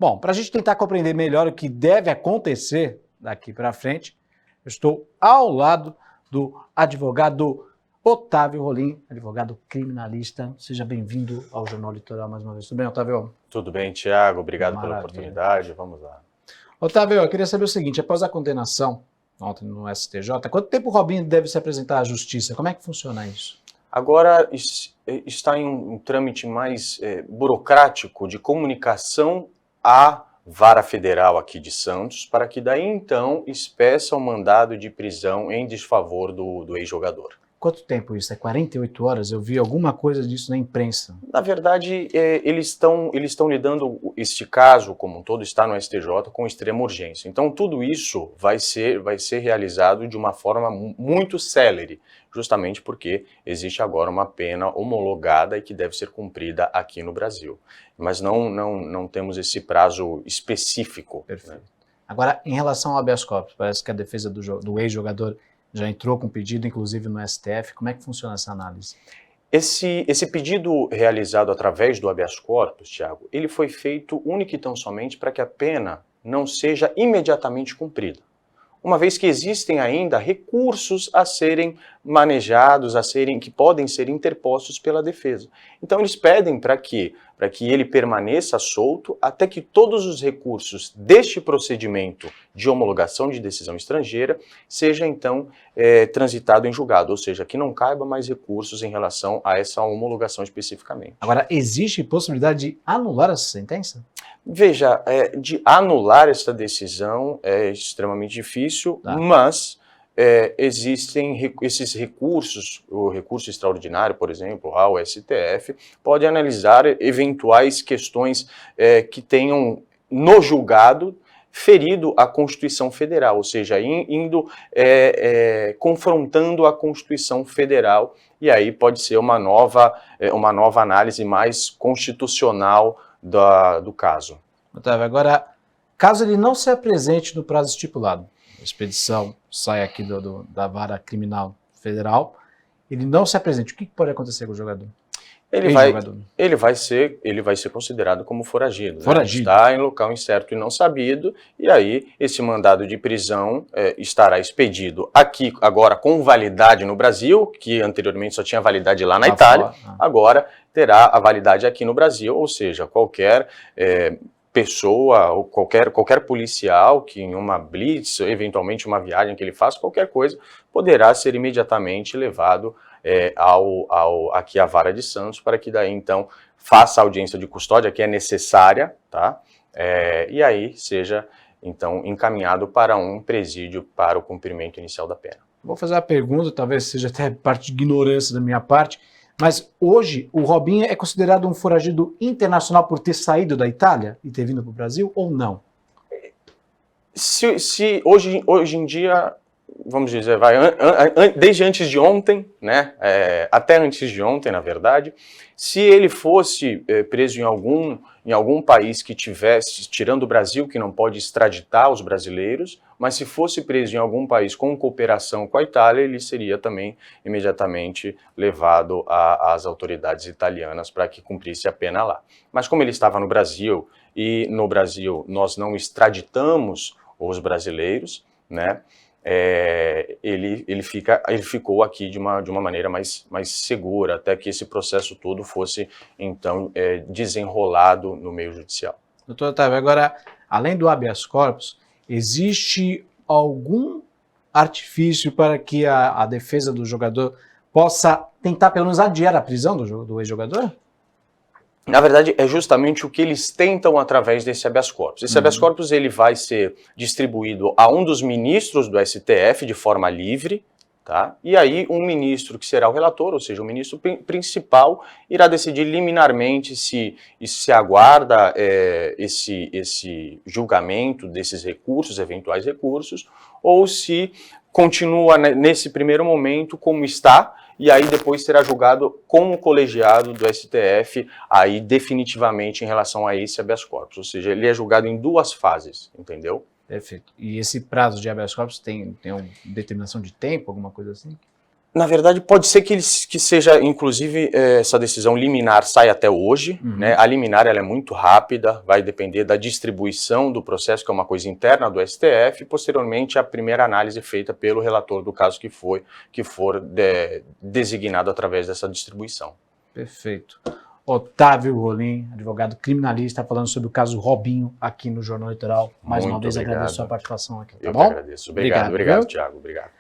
Bom, para a gente tentar compreender melhor o que deve acontecer daqui para frente, eu estou ao lado do advogado Otávio Rolim, advogado criminalista. Seja bem-vindo ao Jornal Litoral mais uma vez. Tudo bem, Otávio? Tudo bem, Tiago. Obrigado Maravilha. pela oportunidade. Vamos lá. Otávio, eu queria saber o seguinte, após a condenação ontem no STJ, quanto tempo o Robinho deve se apresentar à justiça? Como é que funciona isso? Agora está em um trâmite mais burocrático de comunicação à Vara Federal aqui de Santos, para que daí então espeça o mandado de prisão em desfavor do ex-jogador. Quanto tempo isso? É 48 horas? Eu vi alguma coisa disso na imprensa. Na verdade, eles estão lidando, este caso como um todo está no STJ com extrema urgência. Então tudo isso vai ser realizado de uma forma muito célere, justamente porque existe agora uma pena homologada e que deve ser cumprida aqui no Brasil. Mas não temos esse prazo específico. Perfeito. Né? Agora, em relação ao habeas corpus, parece que a defesa do ex-jogador já entrou com pedido, inclusive no STF. Como é que funciona essa análise? Esse pedido realizado através do habeas corpus, Tiago, ele foi feito única e tão somente para que a pena não seja imediatamente cumprida. Uma vez que existem ainda recursos a serem manejados, que podem ser interpostos pela defesa. Então eles pedem para que ele permaneça solto até que todos os recursos deste procedimento de homologação de decisão estrangeira seja então transitado em julgado, ou seja, que não caiba mais recursos em relação a essa homologação especificamente. Agora, existe possibilidade de anular essa sentença? Veja, de anular essa decisão é extremamente difícil, mas existem esses recursos, o recurso extraordinário, por exemplo, ao STF, pode analisar eventuais questões que tenham no julgado ferido a Constituição Federal, ou seja, confrontando a Constituição Federal, e aí pode ser uma nova análise mais constitucional do caso. Otávio, agora, caso ele não se apresente no prazo estipulado, a expedição sai aqui da vara criminal federal, ele não se apresente, o que pode acontecer com o jogador? Ele vai ser considerado como foragido. Foragido. Né? Está em local incerto e não sabido, e aí esse mandado de prisão estará expedido aqui, agora com validade no Brasil, que anteriormente só tinha validade lá na Itália, agora terá a validade aqui no Brasil, ou seja, qualquer pessoa ou qualquer policial que em uma blitz, eventualmente uma viagem que ele faça, qualquer coisa, poderá ser imediatamente levado aqui à Vara de Santos, para que daí então faça a audiência de custódia que é necessária, tá? E aí seja então encaminhado para um presídio para o cumprimento inicial da pena. Vou fazer uma pergunta, talvez seja até parte de ignorância da minha parte, mas hoje o Robinho é considerado um foragido internacional por ter saído da Itália e ter vindo para o Brasil ou não? Se hoje em dia, vamos dizer, desde antes de ontem, né, até antes de ontem, na verdade, se ele fosse preso em algum país que tivesse, tirando o Brasil, que não pode extraditar os brasileiros, mas se fosse preso em algum país com cooperação com a Itália, ele seria também imediatamente levado às autoridades italianas para que cumprisse a pena lá. Mas como ele estava no Brasil, e no Brasil nós não extraditamos os brasileiros, né, ele ficou aqui de uma maneira mais segura, até que esse processo todo fosse, então, desenrolado no meio judicial. Doutor Otávio, agora, além do habeas corpus, existe algum artifício para que a defesa do jogador possa tentar, pelo menos, adiar a prisão do ex-jogador? Na verdade, é justamente o que eles tentam através desse habeas corpus. Esse habeas corpus ele vai ser distribuído a um dos ministros do STF de forma livre, tá? E aí um ministro que será o relator, ou seja, o ministro principal, irá decidir liminarmente se se aguarda esse julgamento desses recursos, eventuais recursos, ou se continua nesse primeiro momento como está, e aí depois será julgado com o colegiado do STF, aí definitivamente em relação a esse habeas corpus, ou seja, ele é julgado em duas fases, entendeu? Perfeito. E esse prazo de habeas corpus tem uma determinação de tempo, alguma coisa assim? Na verdade, pode ser que seja, inclusive, essa decisão liminar sai até hoje, né? A liminar ela é muito rápida, vai depender da distribuição do processo, que é uma coisa interna do STF, e posteriormente a primeira análise feita pelo relator do caso que for designado através dessa distribuição. Perfeito. Otávio Rolim, advogado criminalista, falando sobre o caso Robinho aqui no Jornal Eleitoral. Mais uma vez agradeço a sua participação aqui, tá bom? Eu que agradeço. Obrigado, Obrigado, Thiago. Obrigado.